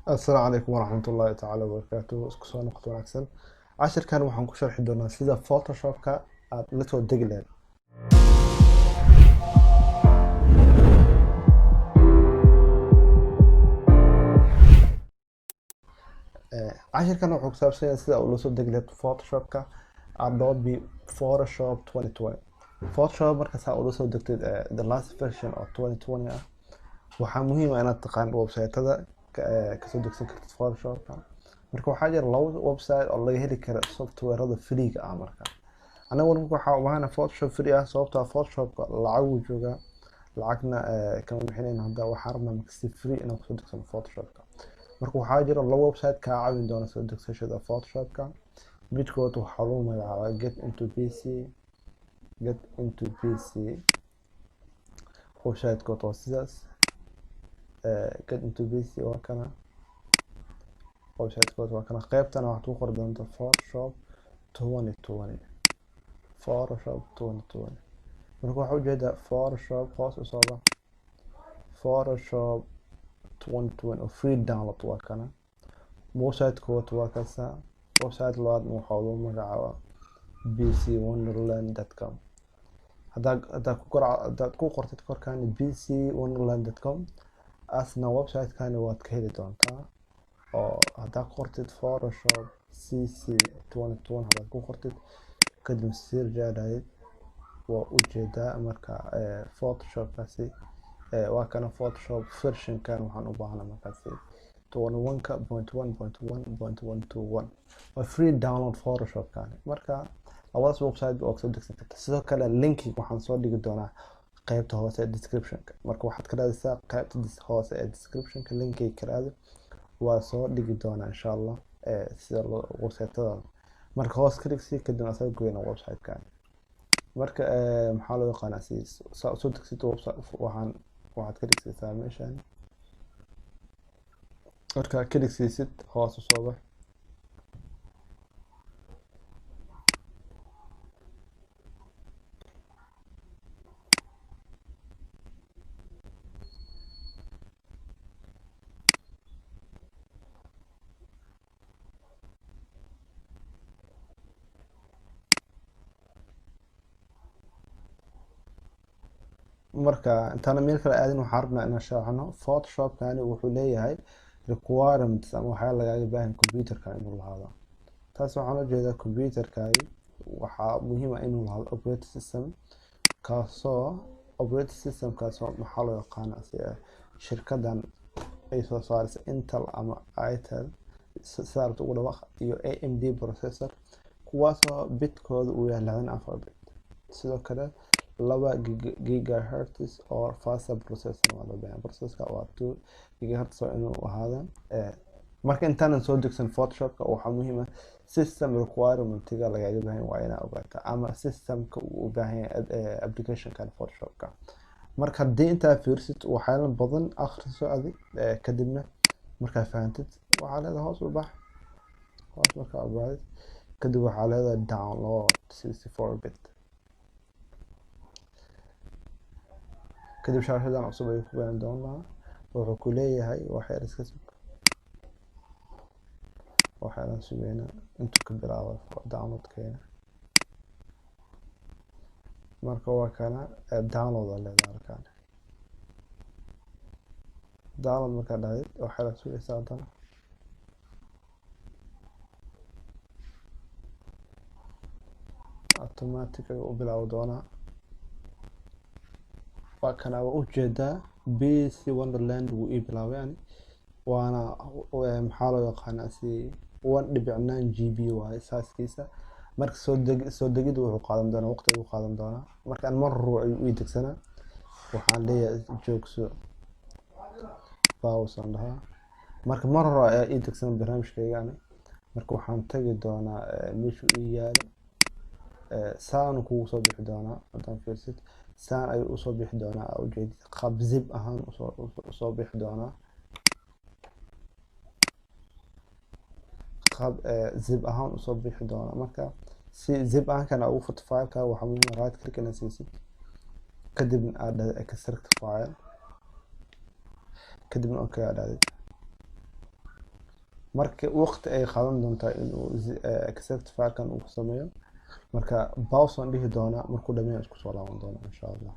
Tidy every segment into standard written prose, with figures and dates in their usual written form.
السلام عليكم ورحمة الله تعالى وبركاته. isku soo noqod wanaagsan. Cashirkan waxaan ku sharxi doonaa sida Photoshop-ka aad la soo degi lahayd. Cashirkan wuxuu ku saabsan yahay sida aad la soo degi lahayd Photoshop-ka Adobe Photoshop 2020. Photoshop marka saa ula soo degtid the last version of 2020 ah, waxaa muhiim ah inaad taqaan website-ada ka soo degsan kartid Photoshop-ka. marka waxaa jira laba website oo laga heli karo software-ada free ah. marka anagu waxaa u baahanaa Photoshop free ah sababtoo ah Photoshop-ka lacag uu joogaa, lacagna kama bixinayno. hadda waxaan rabnaa marka si free inaan kusoo degsano Photoshop-ka. marka waxaa jira laba website kaa caawin doona soo degsashada Photoshop-ka. midkood waxaa lagu magacaabaa Get into PC. website-kood waa sidaas. Get into PC waa kana. website-kood waa kana. qaybtana waxaad ku qori doontaa Photoshop 2020. Photoshop 2020. marka waxaa ujeedaa Photoshop hoos u soo bax. Photoshop 2020 oo free download waa kana. website-kood waa kasa. website labaad waxaa lagu magacaabaa bcwonderland.com. haddaad ku qortid korkaan bcwonderland.com asna website-kani waad ka heli doontaa. oo haddaad ku qortid Photoshop cc 2020 haddaad ku qortid kadib sirjaadayid waa ujeedaa. marka Photoshop-kaasi waa kana. Photoshop version-kan waxaan u baahnaa markaasi 21.1.1.121 waa free download Photoshop-kani. marka labadaas website oo soo degsan karta. sidoo kale linki waxaan soo dhigi doonaa qaybta hoose ee description-ka. marka waxaad ka raadisaa qaybta hoose ee description-ka linkiga ka raadi. waa soo dhigi doonaa insha Allah sida website-ada. marka hoos ka dhigsi kadib asaga goyna website-kan. marka maxaa loo yaqaanaa soo degsito website waxaad ka dhigsiisaa meeshan. marka ka dhigsiisid hoos u soo bax. marka intaana meel kale aadin waxaan rabnaa inaan sharaxno Photoshop-kani wuxuu leeyahay requirements ama waxaa lagaaga baahan computer-ka inuu lahaado. taas waxaan u jeedaa computer-kaaga waxaa muhiim ah inuu lahaado operating system kaasoo maxaa loo yaqaanaa shirkadan ay soo saaraysa Intel ama Itel saarta ugu dhawaaq iyo AMD processor kuwaasoo bitkooda uu yahay 64 bit. sidoo kale 2 gigahertz oo faster processor waa loo baahan. processor waa 2 gigahertz inuu ahaado. marka intaanan soo degsan Photoshop-ka waxaa muhiim ah system requirement-ga lagaaga baahan waa inaad ogaataa ama system-ka uu u baahan yahay application-kan Photoshop-ka. marka haddii intaa fiirsid waxyaalo badan akhriso adi kadibna markaa fahantid waxaa leedahay hoos u bax. hoos markaa u baxdid kadib waxaa leedahay download 64 bit. kadib shaashadan cusub ayuu ku baahan doonaa. wuxuu ku leeyahay waxyar iska sug. waxyaalan sugayna intuu ka bilaabo download-keena. marka waa kana download aa leedahay halkaan. download markaa dhahid waxyaalan sugaysa haddana. automatic ayuu u bilaabi doonaa. waa kana waa ujeedaa BC Wonderland wuu ii bilaabay yani. waana maxaa loo yaqaanaa 1.9 GB waaye saaskiisa. marka soo degid wuxuu qaadan doonaa waqti uu qaadan doonaa. marka aan mar ruuc ayuu ii degsanaa waxaan leeyahay joogso pause aan dhahaa. marka mar hore ayaa ii degsan barnaamijkayga yani. marka waxaan tagi doonaa meeshuu ii yaalo. saan kugu soo bixi doonaa. haddaan fiirsid saan ayuu usoo bixi doonaa. ujeedid qaab zip ahaan usoo bixi doonaa. qaab zip ahaan usoo bixi doonaa. marka si zip ahaan ugu furto file-ka waxaa muhiim ah right click inaad siisid kadibna aad dhahdo extract file kadibna okay aad dhahdo. marka waqti ay qaadan doontaa inuu accept filekan uu sameeyo. marka pause aan dhihi doonaa, markuu dhameeyo isku soo laaban doonaa insha Allah.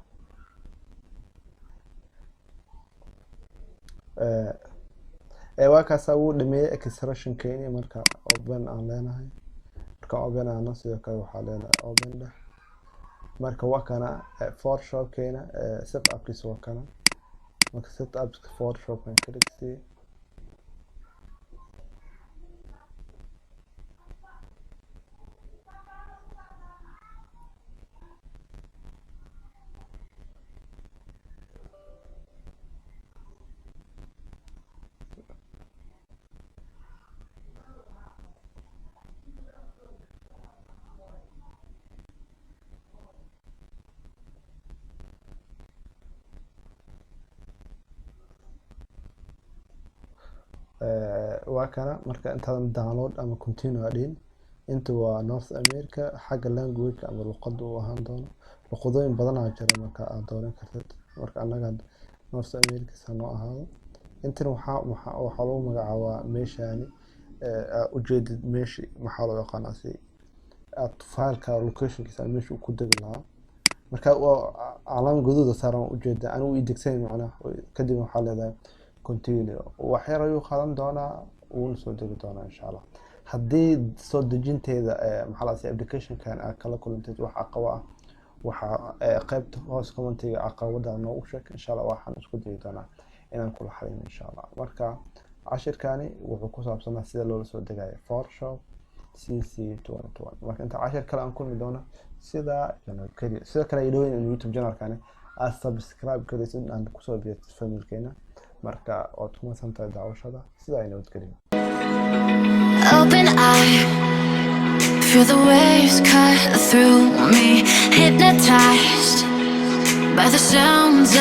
waa kaasa uu dhameeyay extraction keeni. marka open aan leenahay, marka open aan sidoo kale waxaa leenahay open dheh. marka waa kana Photoshop keena setup kiisa waa kana. marka setup Photoshop aan ka dhigtay. waa kana. marka intaan download ama continue adin, inta waa North America xagga language ama luqadda uu ahaan doono. luqadooyin badan ayaa jira marka aad dooran kartid. marka anaga North America sanoo ahaado. intan waxaa lagu magacaabaa meeshani ujeedid meeshi maxaa loo yaqaanaa si aad fileka locationkiisa meesha uu ku degi lahaa. marka calaamad guduuda saaran ujeeda anigu idegsan macnaha. kadib waxaa leedahay continue. wax yar ayuu qaadan doonaa, wuu soo degi doonaa insha Allah. haddii soo dejinteeda maxaa la application-kan aad kala kulanteed wax caqabado ah, waxa qaybta hoos commentiga caqabada noogu sheeg insha Allah. waxaan isku dayi doonaa inaan kula xalin insha Allah. marka cashirkani wuxuu ku saabsanaa sida loola soo degayo Photoshop CC2021. marka inta cashir kale aan kulmi doona sida kaliya sida kale idooyin in YouTube channel-kani aad subscribe kalisid aan ku soo biirto family-keena. marka waad ku masantahay daawashada. sida ay nabadgelyo. Open eye, feel the waves cut through me, hypnotized by the sounds